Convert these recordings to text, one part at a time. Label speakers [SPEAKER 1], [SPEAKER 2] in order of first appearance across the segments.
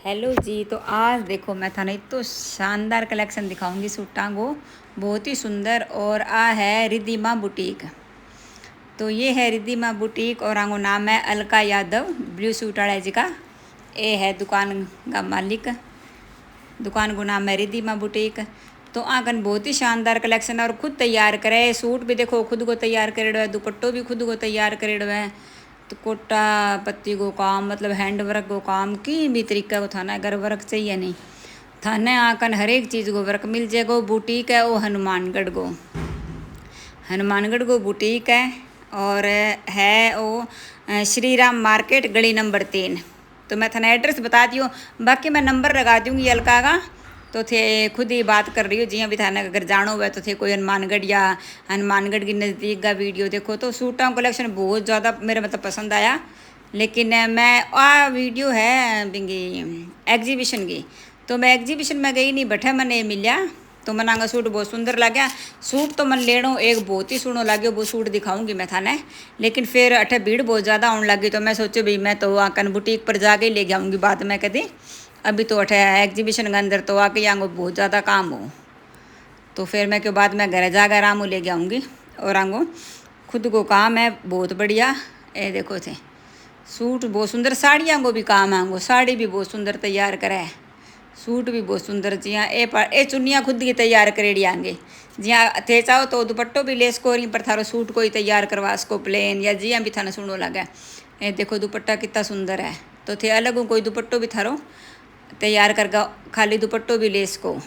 [SPEAKER 1] Hello जी। तो आज देखो मैं थाने तो शानदार कलेक्शन दिखाऊंगी सूटां को, बहुत ही सुंदर। और आ है रिद्धिमा बुटीक। तो ये है रिद्धिमा बुटीक और आंगो नाम है अलका यादव ब्लू सूट वाला जी का। ये है दुकान का मालिक। दुकान को नाम है रिद्धिमा बुटीक। तो आंकन बहुत ही शानदार कलेक्शन है और खुद तैयार करे। सूट भी देखो खुद को तैयार करेड़ो है, दुपट्टो भी खुद को तैयार करेड़ो है। तो कोटा पत्ती को काम मतलब हैंड वर्क को काम की भी तरीका को थाना अगर वर्क चाहिए नहीं थाने आकन हर एक चीज़ को वर्क मिल जाएगा। बुटीक है वो हनुमानगढ़ को बुटीक है और है वो श्री राम मार्केट गली नंबर 3। तो मैं थाना एड्रेस बता दी हूँ, बाकी मैं नंबर लगा दूँगी अलका का। तो थे खुद ही बात कर रही हो जियाँ भी थाने अगर जानो हुआ तो थे कोई हनुमानगढ़ या हनुमानगढ़ की नज़दीक का वीडियो देखो। तो सूटा कलेक्शन बहुत ज़्यादा मेरे मतलब पसंद आया। लेकिन मैं आ वीडियो है बिंगी एग्जीबिशन की। तो मैं एग्जीबिशन में गई नहीं, बैठे मैंने मिलिया तो मनांगा सूट बहुत सुंदर लगे। सूट तो मन लेनो एक बहुत ही सुनो लगे, वो सूट दिखाऊंगी मैं थाने। लेकिन फिर अठे भीड़ बहुत ज़्यादा आने लगी तो मैं सोचो भाई मैं तो आकन बुटीक पर जाके ले जाऊँगी बाद में कभी। अभी तो अठे एग्जीबिशन के अंदर तो आके आंगो बहुत ज़्यादा काम हो। तो फिर मैं के बाद मैं घर जाकर आराम ले जाऊँगी। और आंगो खुद को काम है बहुत बढ़िया। ये देखो थे सूट बहुत सुंदर, साड़ियाँ को भी काम आंगो, साड़ी भी बहुत सुंदर तैयार करे है, सूट भी बहुत सुंदर। जियाँ ए चुनियाँ खुद की तैयार करेड़ी आएंगे। जियाँ थे चाहो तो दुपट्टो भी लेस को पर थारो सूट को ही तैयार करवा सको प्लेन या जियाँ भी थाने सुनो लगे। ये देखो दुपट्टा कितना सुंदर है। तो थे अलग कोई दुपट्टो भी थारो तैयार करगा, खाली दुपट्टो भी लेस को।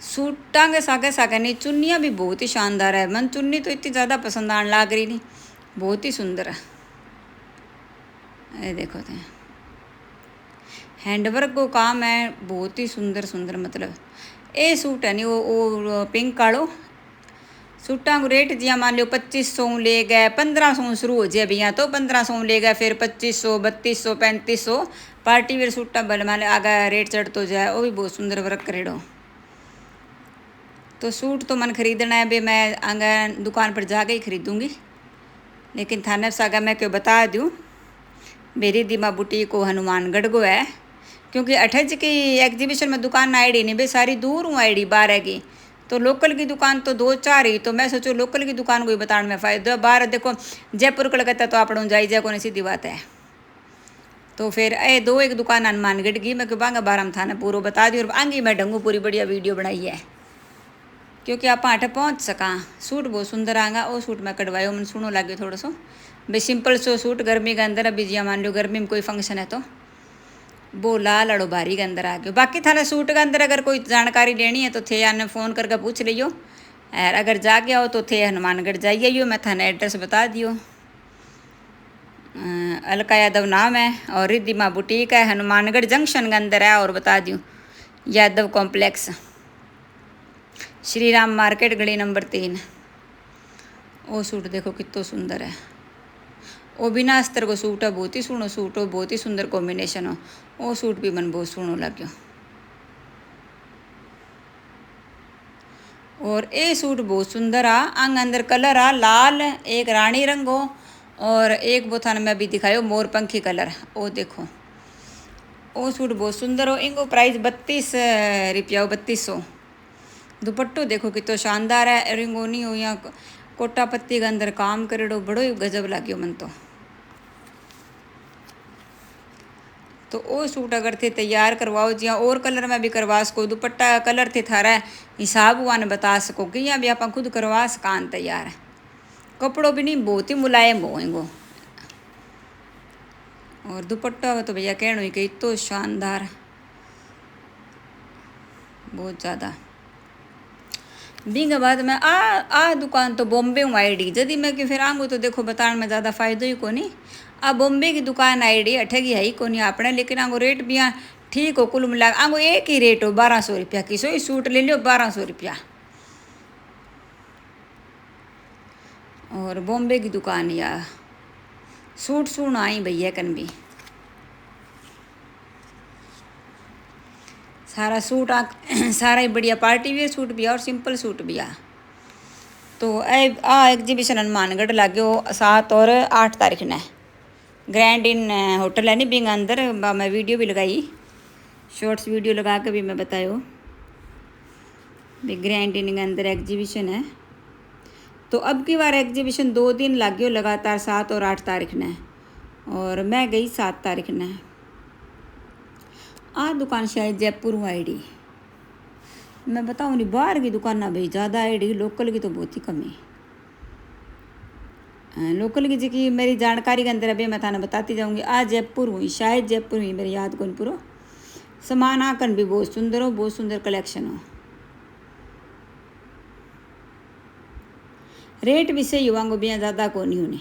[SPEAKER 1] सूटा के सागे सागे नहीं, चुन्नियाँ भी बहुत ही शानदार है। मन चुन्नी तो इतनी ज़्यादा पसंद आने लग रही नहीं, बहुत ही सुंदर है। ये देखो थे हैंडवर्क को काम है बहुत ही सुंदर सुंदर। मतलब ये सूट है नहीं वो पिंक कालो सूटा को रेट जिया मान लो 2500 ले गए, 1500 शुरू हो जाए भैया तो 1500 ले गए, फिर 2500 3200 3500 पार्टी वेयर सूटा बल मान आगे रेट चढ़ तो जाए। वो भी बहुत सुंदर वर्क करेड़ो। तो सूट तो मन खरीदना है भी मैं आगे दुकान पर जाके ही खरीदूँगी। लेकिन थाने सागा मैं क्यों बता दूँ मेरी दिमा बुटीक को हनुमानगढ़ को है, क्योंकि अठज की एग्जीबिशन में दुकान आईडी नहीं भाई, सारी दूर हूँ आईडी 12 की। तो लोकल की दुकान तो 2-4 ही। तो मैं सोचो लोकल की दुकान को ही बताने में फ़ायदा। बाहर देखो जयपुर कलकत्ता तो आप जाई जाए को सीधी बात है। तो फिर दो एक दुकान हनुमानगढ़ की मैं क्यों बांगा बारह थाने पूरा बता दी और आंगी मैं ढंगू पूरी बढ़िया वीडियो बनाई है, क्योंकि आप अठे पहुँच सका। सूट बहुत सुंदर आएगा। वो सूट मैं कटवायो मन सुनो लगे थोड़ा सो भाई सिंपल सो सूट गर्मी के अंदर। अभी जिया मान लो गर्मी में कोई फंक्शन है तो वो लाल अड़ो भारी के अंदर आ गयो। बाकी थाने सूट के अंदर अगर कोई जानकारी लेनी है तो थे आने फ़ोन करके पूछ लियो। और अगर जाके आओ तो थे हनुमानगढ़ जाइए, मैं थाने एड्रेस बता दियो। अलका यादव नाम है और रिद्धिमा बुटीक है, हनुमानगढ़ जंक्शन के अंदर है। और बता दूँ यादव कॉम्प्लेक्स श्री राम मार्केट गली नंबर 3। वो सूट देखो कितना सुंदर है। वो बिना अस्तर को सूट है, बहुत ही सुनो सूट हो, बहुत ही सुंदर कॉम्बिनेशन हो। वो सूट भी मन बहुत सुनो लग्यो। और ये सूट बहुत सुंदर आ। अंग अंदर कलर आ लाल, एक रानी रंग हो और एक वो थाने में अभी दिखायो मोर पंखी कलर। वो देखो वो सूट बहुत सुंदर हो। इनको प्राइस 32 रुपया हो, 3200। दुपट्टो देखो कितना शानदार है। रिंगोनी हो या कोटा पत्ती के अंदर काम करेड़ो, बड़ो ही गजब लाग्यो मन तो वो सूट अगर थे तैयार करवाओ जिया और कलर में भी करवा सको। दुपट्टा कलर थे थारा हिसाब हुआ ने बता सको कि यहाँ भी आप खुद करवा सकान तैयार। कपड़ों भी नहीं बहुत ही मुलायम होएंगो। और दुपट्टा तो भैया कहना ही कि तो शानदार बहुत ज़्यादा। बिंग बाद में आ दुकान तो बॉम्बे में आईडी यदि मैं कि फिर आऊँगो तो देखो बताने में ज़्यादा फायदो ही को नहीं। आ बॉम्बे की दुकान आईडी अठे की है ही को नहीं आपने। लेकिन आंगो रेट भी यहाँ ठीक हो, कुल मिला आंगो एक ही रेट हो 1200 रुपया की। सो ही सूट ले लियो 1200 रुपया। और बॉम्बे की दुकान या सूट सूट आई भैया कन भी सारा सूट सारा ही बढ़िया पार्टी वेयर सूट भी और सिंपल सूट भी आ। तो एग्जीबिशन हनुमानगढ़ लाग्यो 7 और 8 तारीख ने। ग्रैंड इन होटल है नहीं बिंग अंदर मैं वीडियो भी लगाई, शॉर्ट्स वीडियो लगा के भी मैं बतायो भी ग्रैंड इन के अंदर एग्जीबिशन है। तो अब की बार एग्जीबिशन 2 दिन लग गयो लगातार, 7 और 8 तारीख ने, और मैं गई 7 तारीख ने। आ दुकान शायद जयपुर में आईडी, मैं बताऊँ नहीं बाहर की दुकान ना भाई ज़्यादा आईडी, लोकल की तो बहुत ही कम है। लोकल की जी मेरी जानकारी के अंदर अभी मैं थाने बताती जाऊँगी। आज जयपुर हुई, शायद जयपुर हुई, मेरी याद कौन पूरा। सामान आकन भी बहुत सुंदर हो, बहुत सुंदर कलेक्शन हो, रेट भी सही हुआ भी ज़्यादा को नहीं होने।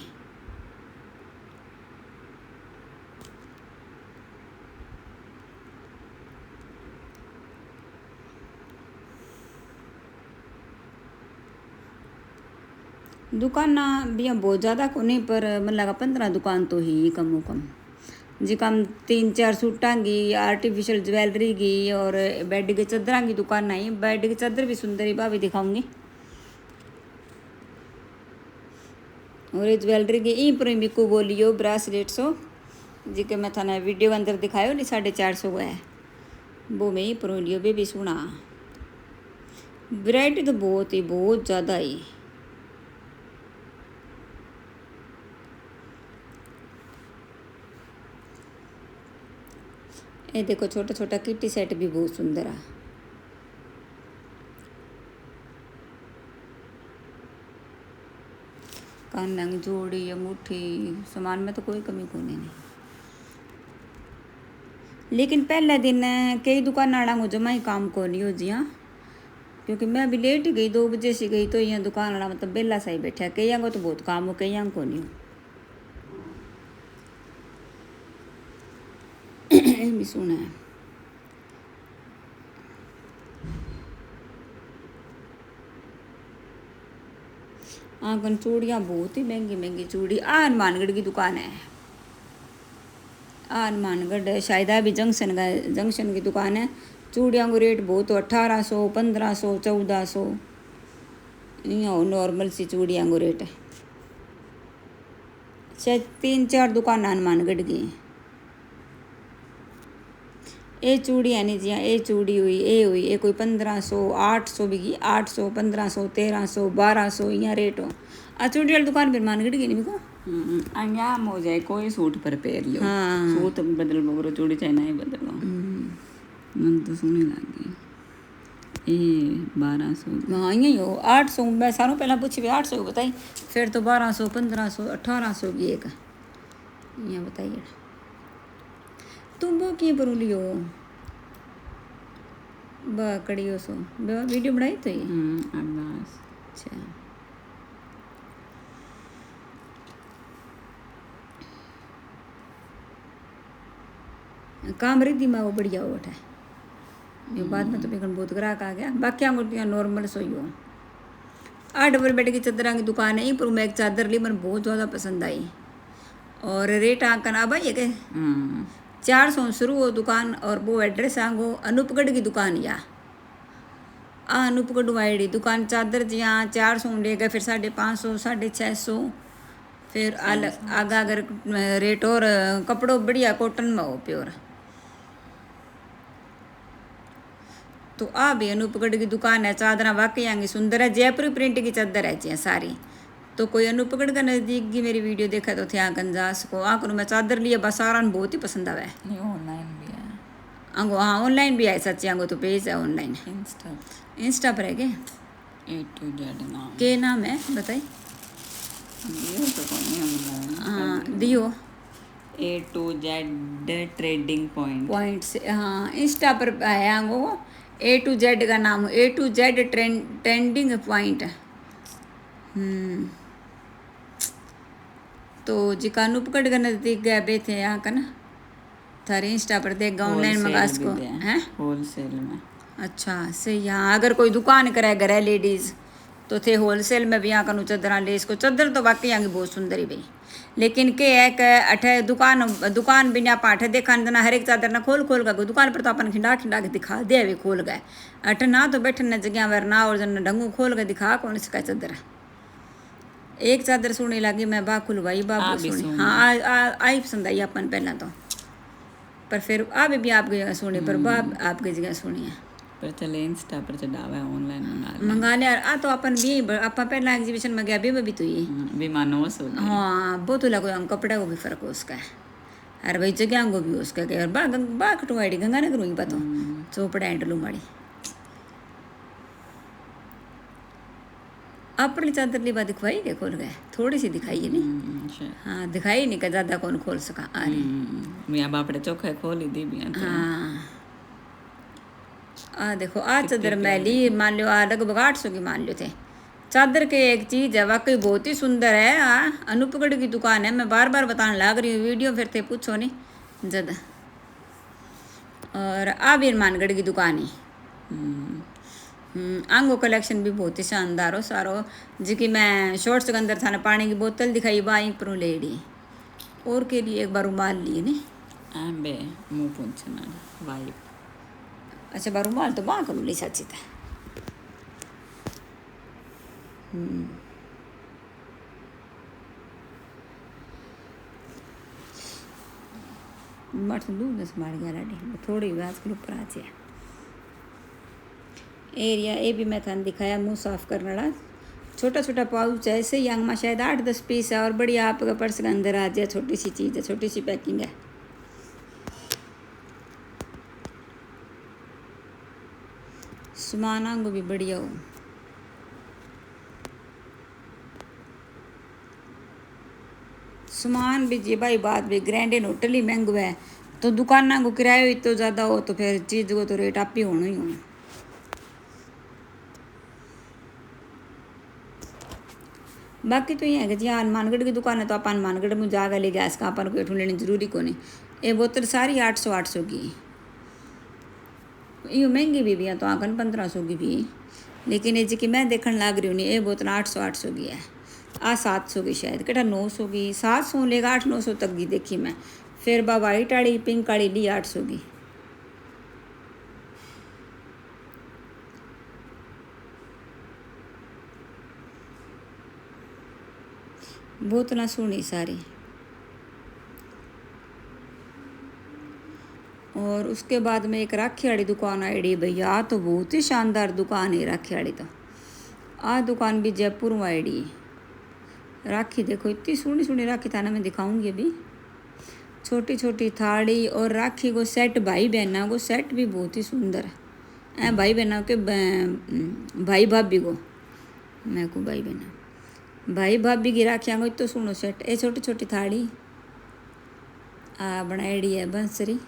[SPEAKER 1] दुकान ना भी बहुत ज़्यादा को नहीं, पर मन लगा 15 दुकान तो ही कम कम जी कम 3-4 सूटां की, आर्टिफिशियल ज्वेलरी की और बेड के चादर की दुकान आई। बेड की चादर भी सुंदर ही भाभी दिखाऊंगी, और ये ज्वेलरी की ई पर मिको बोलियो ब्रासलेट सो जी के मैं थाने वीडियो के अंदर दिखायो नहीं 450 का है, वो मैं ही पर लियो भी सुना। वैरायटी तो बहुत ज़्यादा ही। ये देखो छोटा छोटा किटी सेट भी बहुत सुंदर है। कान की जोड़ी अंगूठी सामान में तो कोई कमी को नहीं। लेकिन पहले दिन कई दुकान को जमा ही काम को नहीं हो जी, हाँ, क्योंकि मैं अभी लेट ही गई, 2 बजे से गई, तो यहाँ दुकान वाला मतलब बेला सा ही बैठा है। कई को तो बहुत काम हो, कई को नहीं हो। भी सुना है आंकन चूड़ियाँ बहुत ही महंगी महंगी चूड़ी। हनुमानगढ़ की दुकान है, हनुमानगढ़ शायद अभी जंक्शन की दुकान है। चूड़ियों को रेट बहुत हो, 1800, 1500, 1400 यहाँ नॉर्मल सी चूड़ियों को रेट है। शायद 3-4 दुकान हनुमानगढ़ की हैं। ये चूड़ी है नहीं जी, ये चूड़ी हुई, ये कोई 1500, 800 बिकी, 800, 1500, 1300, 1200 यहाँ रेट हो। आ चूड़ी वाली दुकान फिर हनुमानगढ़ की नहीं बिको।
[SPEAKER 2] यहाँ हो जाए कोई सूट पर पैर लो,
[SPEAKER 1] हाँ
[SPEAKER 2] सूट बदल बगरो चूड़ी चाहे नहीं बदलो, मन तो सोनी लगी। ये 1200,
[SPEAKER 1] हाँ यही हो 800। मैं सारों पहला पूछी भी 800 की बताई, फिर तो 1200, 1500, 1800 की एक यहाँ बताइए। तुम वो किए पर लियो बकड़ियो सो वीडियो बनाई तो ये
[SPEAKER 2] अब्बास।
[SPEAKER 1] अच्छा काम रिद्धि में वो बढ़िया हो है। ये बाद में तो बेकन बहुत ग्राहक आ गया, बाकी अंगूठियाँ नॉर्मल सोई हो। 8 डबल बेड की चादर की दुकान है, पर मैं एक चादर ली, मैंने बहुत ज़्यादा पसंद आई, और रेट आंकन आ भाई है के 400 शुरू हो दुकान। और वो एड्रेस आंगो अनूपगढ़ की दुकान या अनूपगढ़ वाइडी दुकान चादर जी हाँ 400 लेगा, फिर 550, 650, फिर आगा अगर रेट और कपड़ों बढ़िया कॉटन में हो प्योर। तो आ भी अनूपगढ़ की दुकान है, चादर वाकई आएंगी सुंदर है, जयपुरी प्रिंट की चादर है जी सारी। तो कोई अनूपगढ़ का नज़दीक की मेरी वीडियो देखा तो थे गंजास को आकर मैं चादर लिया, बस सारा बहुत ही पसंद आवा है।
[SPEAKER 2] ऑनलाइन भी है
[SPEAKER 1] आंगो, हाँ ऑनलाइन भी है सच्ची, आंगो तो पेज है ऑनलाइन, इंस्टा पर है के
[SPEAKER 2] A to Z नाम
[SPEAKER 1] के नाम है बताई।
[SPEAKER 2] दियो तो कौन है,
[SPEAKER 1] हाँ दियो
[SPEAKER 2] A to Z trading
[SPEAKER 1] point से, हाँ इंस्टा पर है आंगो A to Z का नाम, A to Z trending point. तो जिका अनूपगढ़ का नज़दीक गए बे थे यहाँ का ना थारे इंस्टा पर देख ऑनलाइन मंगा सको हैं
[SPEAKER 2] होलसेल में।
[SPEAKER 1] अच्छा सही। यहाँ अगर कोई दुकान करे घर लेडीज़ तो थे होलसेल में भी यहाँ का चादर ले इसको। चादर तो बाकी यहाँ की बहुत सुंदर ही भाई, लेकिन के है कि अठे दुकान भी ना पाठे देखा ना हर एक चादर ना खोल का दुकान पर तो अपन खिंडा के दिखा दे अभी खोल गए। अठे ना तो बैठने जगह वर ना और जन ढंगू खोल के दिखा कौन सी का चादर है। एक चादर सोहनी लगी, मैं बा खुलवाई
[SPEAKER 2] आ
[SPEAKER 1] बाबू
[SPEAKER 2] भी
[SPEAKER 1] सोहनी।
[SPEAKER 2] सोहनी।
[SPEAKER 1] हाँ आई पसंद आई अपन पहला तो, पर फिर आ भी आपकी जगह सोहनी, पर बाब आपकी जगह सोहनी है।
[SPEAKER 2] पर चले इंस्टा पर चढ़ावा है, ऑनलाइन मंगा ले।
[SPEAKER 1] मंगा लिया आ तो अपन भी अपन पहला एग्जीबिशन में गया भी तो ये
[SPEAKER 2] विमानोस हो गई।
[SPEAKER 1] हाँ बहुत लगो हम कपड़े को भी फर्क हो उसका है, अरे भाई जगह को भी उसका क्या बा कटवाड़ी गंगानगर हुई पता चौपड़ा एंटलू माड़ी अपनी चादर ली बात दिखवाई के खोल गए, थोड़ी सी दिखाई है नहीं। हाँ दिखाई नहीं का ज़्यादा कौन खोल सका। अरे
[SPEAKER 2] मियाँ बापड़े चौखे खोली दी भी तो।
[SPEAKER 1] हाँ आ देखो आ चादर मैं ली, मान लो आ लगभग 800 की मान लो थे चादर के। एक चीज़ है वाकई बहुत ही सुंदर है। अनूपगढ़ की दुकान है, मैं बार बार बताने लग रही हूँ, वीडियो फिर थे पूछो नहीं जद। और आ भी हनुमानगढ़ की दुकान है। आंगो कलेक्शन भी बहुत ही शानदार हो सारो, जी कि मैं शॉर्ट्स के अंदर था पानी की बोतल दिखाई बाई पर ले ली, और के लिए एक बार रुमाल लिए नहीं
[SPEAKER 2] बे मुँह पूछना वाइप।
[SPEAKER 1] अच्छा बार रुमाल तो बाँ करूँ ली सच्ची था। मट दूध दस मार गया रेडी थोड़ी घास के ऊपर आ जाए एरिया। ये भी मैं था दिखाया मुंह साफ करने वाला छोटा छोटा पाउच है, ऐसे यंग में शायद 8-10 पीस है, और बड़ी आपका पर्स के अंदर आ जाए, छोटी सी चीज़ है, छोटी सी पैकिंग है। सामान आंगो भी बढ़िया हो। सामान भी जी भाई बात भी ग्रैंड इन होटल ही महंगो है, तो दुकाना को किराया इतना ज़्यादा हो तो फिर चीज़ को तो रेट आप ही होना ही होना। बाकी तो ये है कि जी हनुमानगढ़ की दुकान है तो आप हनुमानगढ़ में जाकर ले गया, इसका अपन को एठू लेनी जरूरी को नहीं। ये बोतल सारी 800 की, ये महंगी भी है तो आंकन 1500 की भी, लेकिन ये जी कि मैं देखने लग रही हूँ नहीं, ये बोतल 800 की है। 700 की शायद कटा 900 की 700 लेगा 800-900 तक की देखी मैं। फिर बा वाइट वाली पिंक वाली ली 800 की। बोतलें सोनी सारी। और उसके बाद में एक राखी वाली दुकान आई भैया, तो बहुत ही शानदार दुकान है राखी वाली तो। आ दुकान भी जयपुर में आई राखी, देखो इतनी सोनी सोनी राखी था ना, मैं दिखाऊंगी अभी। छोटी छोटी थाली और राखी को सेट, भाई बहना को सेट भी बहुत ही सुंदर है। भाई बहना के भाई भाभी को, मैं को भाई बहना भाई भाभी की राखियाँ को इतना सुनो सेट। ए छोटी छोटी थाली बनाई है बंसरी।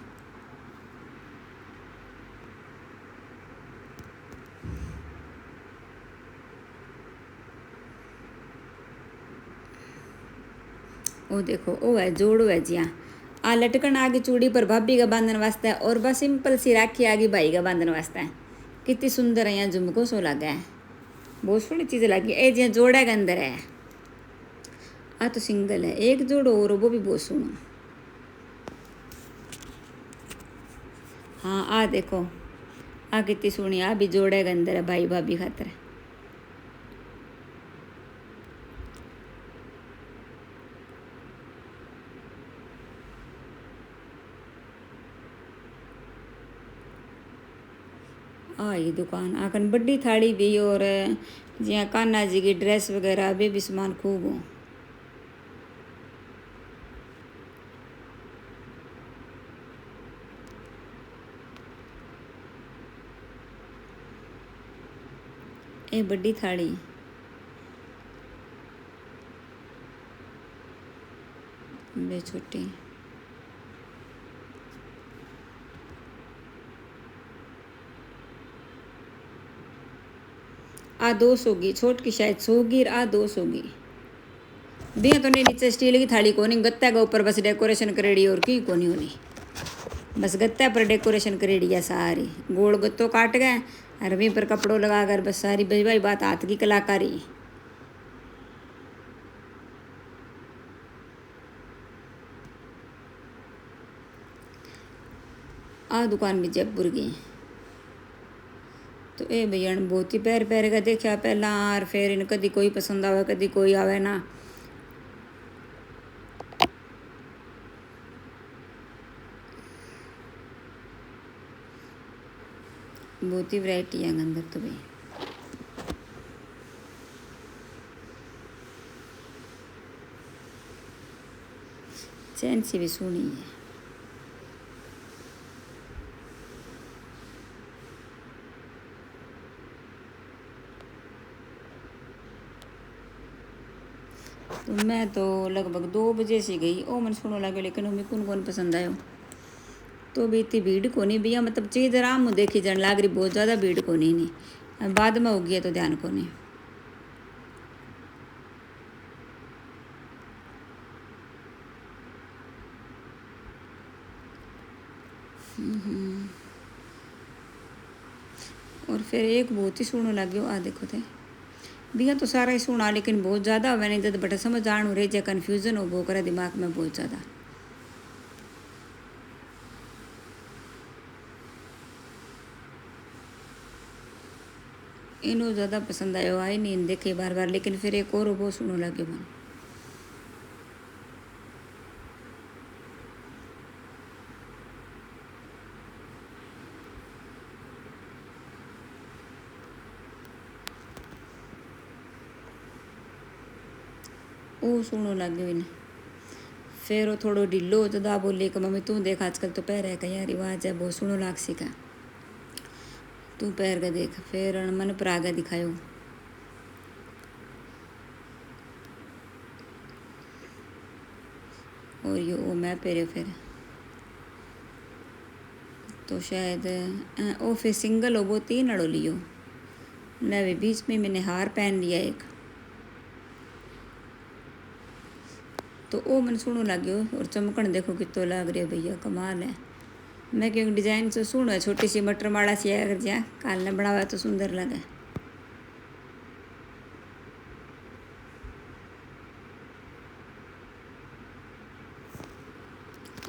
[SPEAKER 1] वो देखो वो है जोड़ो है जी। आ लटकन आगे चूड़ी पर भाभी का बांधन वास्ता है, और बस सिंपल सी राखी आगे भाई का बांधन वास्ता है। कितनी सुंदर है, यहाँ झुमको सो लगा है, बहुत सोहनी चीज़ लगी। ए जी जोड़ा के अंदर है, आ तो सिंगल है, एक जोड़ो और वो भी बहुत सोहना। हाँ आ देखो आ कितनी सोहनी, आ भी जोड़े के अंदर है भाई भाभी खातर। ये दुकान आकन बड़ी थाली भी, और जिया कान्हा जी की ड्रेस वगैरह भी सामान खूब हो। ये बड़ी थाली बे छोटी। आ 200 की छोट की शायद 100 की, आ 200 की भी तो नहीं। नीचे स्टील की थाली को नहीं, गत्ता के ऊपर बस डेकोरेशन करेड़ी, और की को नहीं होनी, बस गत्ता पर डेकोरेशन करेड़ी है सारी। गोल गत्तो काट गए और वहीं पर कपड़ों लगा कर बस सारी भाई बात हाथ की कलाकारी। आ दुकान भी जयपुर की, तो तो ये भैया ने बहुत ही पैर पैर का देखा पहला और फिर इन कदी कोई पसंद आवे कदी कोई आवे ना। बहुत ही वैरायटी है अंदर तो भाई। चैन सी भी सोनी है। तो मैं तो लगभग 2 बजे से गई ओ मन सुनो लगे लेकिन हमें कौन पसंद आयो। तो भी इतनी भीड़ को नहीं भैया मतलब चीज़ आराम देखी जाने लाग रही बहुत ज़्यादा भीड़ को नहीं बाद में हो गया तो ध्यान को नहीं। और फिर एक बहुत ही सोनो लग गयो आ देखो थे भैया तो सारा ही सुना लेकिन बहुत ज़्यादा हुआ नहीं जब बटा समझ आन हो रही है कन्फ्यूज़न हो वो करे दिमाग में बहुत ज़्यादा। इन्हों ज़्यादा पसंद आयो आई नहीं देखे बार बार लेकिन फिर एक और वो सुनो लगे मन। वो सुनो लग गयो इन्हें फिर वो थोड़ो ढीलो हो तो बोले कि मम्मी तू देख आजकल तो पैर है कहीं रिवाज है बहुत सुनो लाग सी का तू पैर का देख फिर मन पर आगे दिखायो। और ये वो मैं पहरे फिर तो शायद ओ फिर सिंगल हो वो 3 अड़ो लियो ले बीच में मैंने हार पहन लिया एक तो वो मन सुनो लग गयो। और चमकन देखो कितो लाग रहा भैया कमाल है। मैं क्योंकि डिजाइन से सुनो है छोटी सी मटर माड़ा सी अगर जहाँ काल ने बनावा तो सुंदर लगे।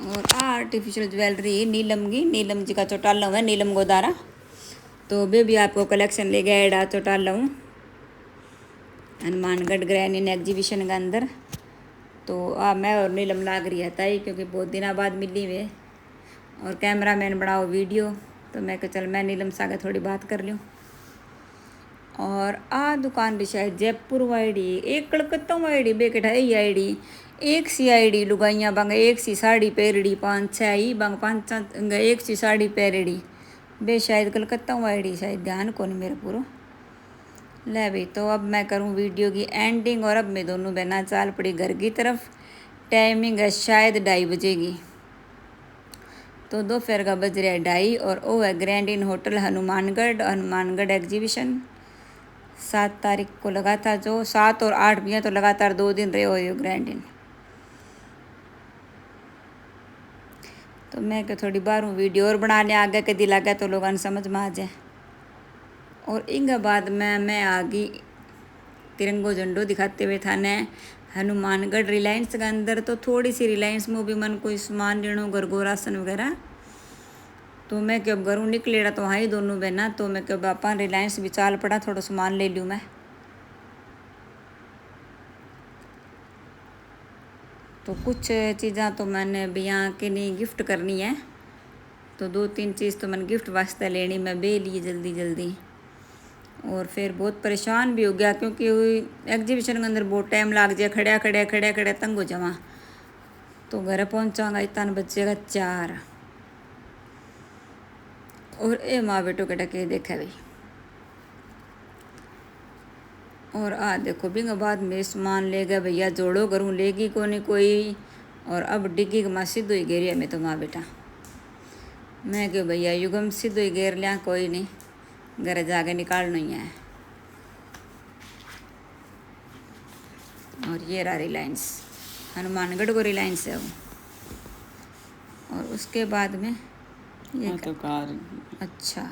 [SPEAKER 1] और आर्टिफिशियल ज्वेलरी नीलम जी का चौटाला है नीलम गोदारा तो वे भी आपको कलेक्शन ले गया एडा चौटाला हूँ हनुमानगढ़ ग्रैंड इन एग्जीबिशन के अंदर। तो मैं और नीलम लाग रही है ताई क्योंकि बहुत दिनों बाद मिली वे और कैमरा मैन बनाओ वीडियो तो मैं कहा चल मैं नीलम सागे थोड़ी बात कर लूँ। और दुकान भी शायद जयपुर वाईडी एक कलकत्ता वाईडी बेकेट है आईडी एक सी आईडी लुगाइयाँ बंग एक सी साड़ी पहरड़ी 5-6 ही बंग 5 एक सी साड़ी पहरड़ी बे शायद कलकत्ता वाईडी शायद ध्यान को नहीं मेरा पूरा ले भाई। तो अब मैं करूँ वीडियो की एंडिंग और अब मैं दोनों बहना चाल पड़ी घर की तरफ। टाइमिंग है शायद 2:30 बजेगी तो दोपहर का बज रहा है 2:30 और वो है ग्रैंड इन होटल हनुमानगढ़ एग्जीबिशन 7 तारीख को लगा था जो 7 और 8 भी तो लगातार 2 दिन रहे हो ग्रैंड इन। तो मैं क्या थोड़ी बार वीडियो और बना लिया आगे कदी लगा तो लोगों ने समझ में आ जाए। और इनके बाद मैं आ गई तिरंगो झंडो दिखाते हुए थाने हनुमानगढ़ रिलायंस के अंदर। तो थोड़ी सी रिलायंस में भी मन कोई सामान लेनो घर को राशन वगैरह तो मैं क्यों घरों निकले रहा तो वहाँ ही दोनों बहना तो मैं क्यों बापा रिलायंस भी चाल पड़ा थोड़ा सामान ले लूँ मैं। तो कुछ चीज़ा तो मैंने बिया के नहीं गिफ्ट करनी है तो 2-3 चीज़ तो मैंने गिफ्ट वास्ते लेनी मैं बे ली जल्दी। और फिर बहुत परेशान भी हो गया क्योंकि एग्जीबिशन के अंदर बहुत टाइम लग जाए खड़े तंग हो जावा। तो घर पहुँचागा इतना बच्चे का 4 और ए माँ बेटो के टके देखा भाई। और देखो बिंग बाद में सामान ले गया भैया जोड़ो करूँ लेगी को नहीं कोई। और अब डिग्गी के माँ सिद्ध ही गेरी है मैं तो माँ बेटा मैं क्यों भैया युगम सिद्ध ही गेर लिया कोई नहीं घर जाके निकालना ही है। और ये रहा रिलायंस हनुमानगढ़ को रिलायंस है वो। और उसके बाद में ये
[SPEAKER 2] तो कार
[SPEAKER 1] अच्छा